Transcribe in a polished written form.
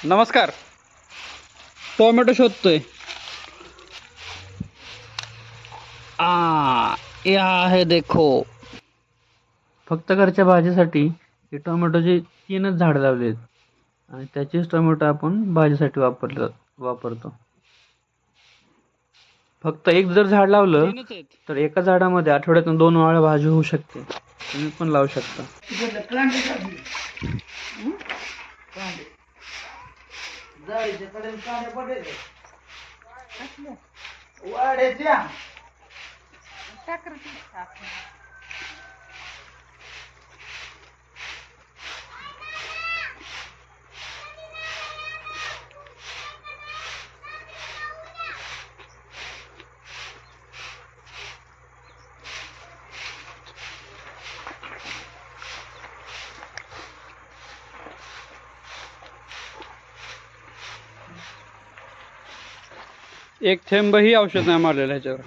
नमस्कार. टोमॅटो शोधतोय. ये आहे देखो. फक्त घरच्या भाजीसाठी हे टोमॅटोचे 3च झाड लावलेत आणि त्याचेच टोमॅटो आपण भाजीसाठी वापरतो. फक्त एक जर झाड लावलं तर एका झाडामध्ये आठवड्यातून 2 वेळा भाजी होऊ शकते. तुम्ही पण लावू शकता. एक थेंबही औषध नाही मारलेलं ह्याच्यावर.